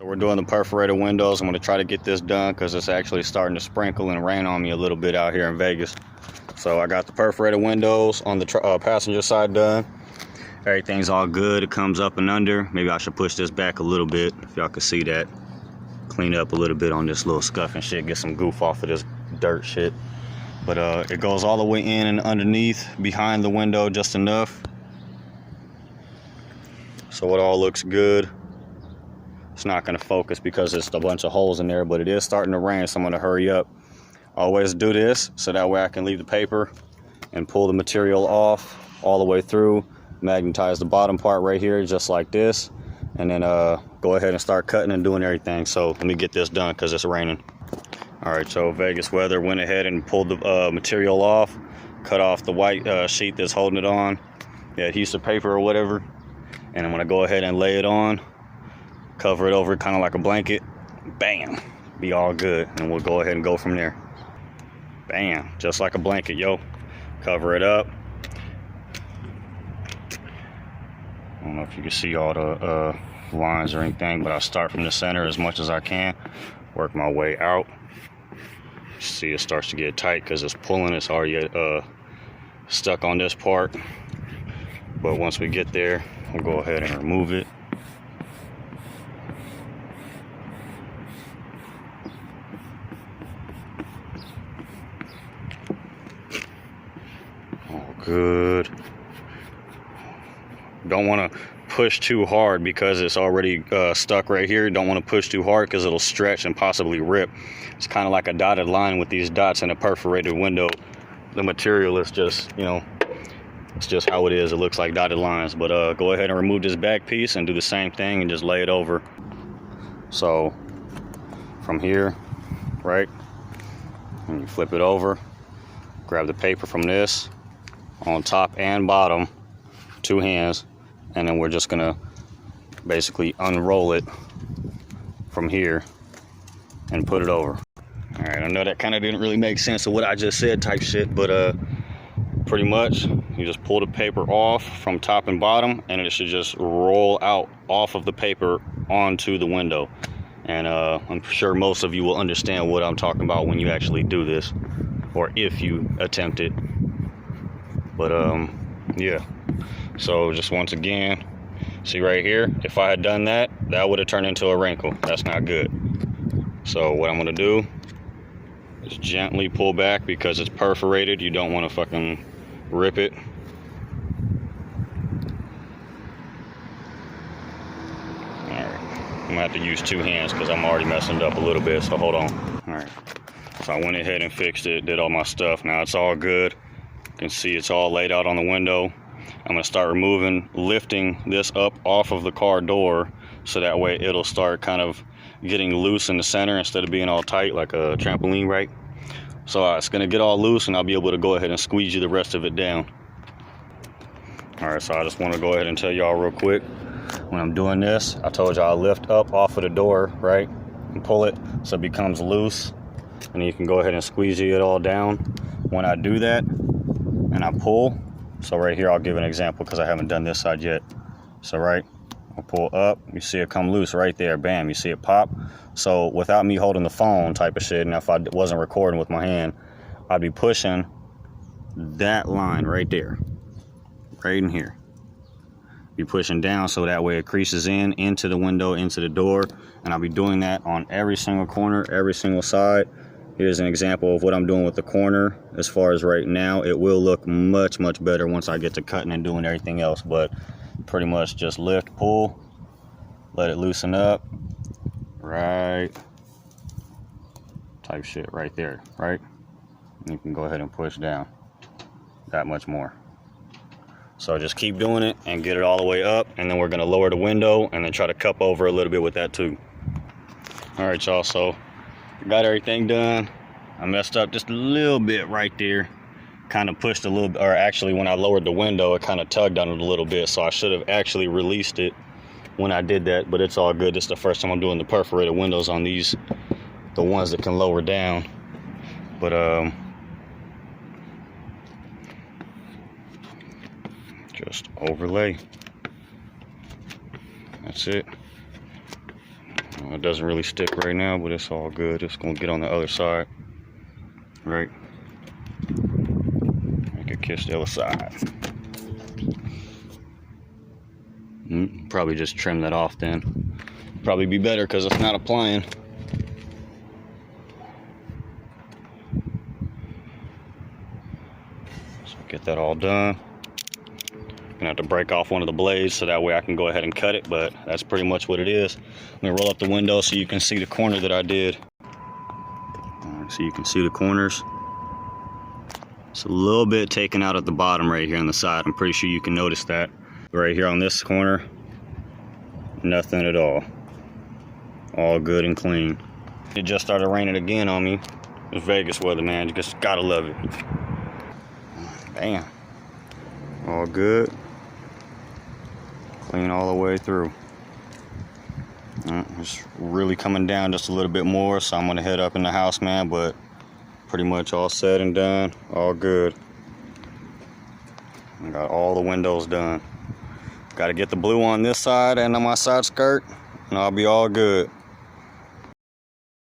So we're doing the perforated windows. I'm going to try to get this done because it's actually starting to sprinkle and rain on me a little bit out here in Vegas. So I got the perforated windows on the passenger side done. Everything's all good. It comes up and under. Maybe I should push this back a little bit if y'all can see that. Clean up a little bit on this little scuff and shit. Get some goof off of this dirt shit. But it goes all the way in and underneath behind the window just enough. So it all looks good. It's not going to focus because it's a bunch of holes in there, but it is starting to rain, so I'm going to hurry up. Always do this so that way I can leave the paper and pull the material off all the way through. Magnetize the bottom part right here just like this, and then go ahead and start cutting and doing everything. So let me get this done because it's raining. All right, so Vegas weather went ahead and pulled the material off, cut off the white sheet that's holding it on, the adhesive paper or whatever, and I'm going to go ahead and lay it on. Cover it over kind of like a blanket. Bam. Be all good. And we'll go ahead and go from there. Bam. Just like a blanket, yo. Cover it up. I don't know if you can see all the lines or anything, but I'll start from the center as much as I can. Work my way out. See, it starts to get tight because it's pulling. It's already stuck on this part. But once we get there, we'll go ahead and remove it. Good. Don't want to push too hard because it's already stuck right here. Don't want to push too hard because it'll stretch and possibly rip. It's kind of like a dotted line with these dots in a perforated window. The material is just, you know, it's just how it is. It looks like dotted lines. But go ahead and remove this back piece and do the same thing and just lay it over. So from here, right, and you flip it over, grab the paper from this on top and bottom, two hands, and then we're just gonna basically unroll it from here and put it over. All right, I know that kind of didn't really make sense of what I just said type shit, but pretty much you just pull the paper off from top and bottom, and it should just roll out off of the paper onto the window. And I'm sure most of you will understand what I'm talking about when you actually do this, or if you attempt it. But yeah, so just once again, see right here, if I had done that, that would have turned into a wrinkle. That's not good. So what I'm gonna do is gently pull back because it's perforated. You don't want to fucking rip it. All right, I'm gonna have to use two hands because I'm already messing it up a little bit, so hold on. All right, so I went ahead and fixed it, did all my stuff. Now it's all good. You can see it's all laid out on the window. I'm going to start lifting this up off of the car door so that way it'll start kind of getting loose in the center instead of being all tight like a trampoline, right? So it's going to get all loose and I'll be able to go ahead and squeegee the rest of it down. All right, so I just want to go ahead and tell y'all real quick. When I'm doing this, I told y'all I lift up off of the door, right? And pull it so it becomes loose. And you can go ahead and squeegee it all down. When I do that, and I pull, so right here I'll give an example because I haven't done this side yet. So right, I'll pull up, you see it come loose right there, bam, you see it pop. So without me holding the phone type of shit, and if I wasn't recording with my hand, I'd be pushing that line right there, right in here. Be pushing down so that way it creases into the window, into the door, and I'll be doing that on every single corner, every single side. Here's an example of what I'm doing with the corner. As far as right now, it will look much, much better once I get to cutting and doing everything else. But pretty much just lift, pull, let it loosen up, right, type shit right there, right? And you can go ahead and push down that much more. So just keep doing it and get it all the way up, and then we're gonna lower the window and then try to cup over a little bit with that too. All right, y'all, so got everything done. I messed up just a little bit right there. Kind of pushed a little bit, or actually when I lowered the window, it kind of tugged on it a little bit. So I should have actually released it when I did that, but it's all good. This is the first time I'm doing the perforated windows on these, the ones that can lower down. But just overlay. That's it. It doesn't really stick right now, but it's all good. It's gonna get on the other side. Right. I could kiss the other side. Probably just trim that off then. Probably be better because it's not applying. So get that all done. Gonna have to break off one of the blades so that way I can go ahead and cut it, but that's pretty much what it is. I'm gonna roll up the window so you can see the corner that I did. Alright, so you can see the corners. It's a little bit taken out at the bottom right here on the side. I'm pretty sure you can notice that. Right here on this corner, nothing at all. All good and clean. It just started raining again on me. It's Vegas weather, man. You just gotta love it. Bam. All good. Clean all the way through. It's really coming down just a little bit more, so I'm gonna head up in the house, man, but pretty much all said and done, all good. I got all the windows done. Got to get the blue on this side and on my side skirt, and I'll be all good.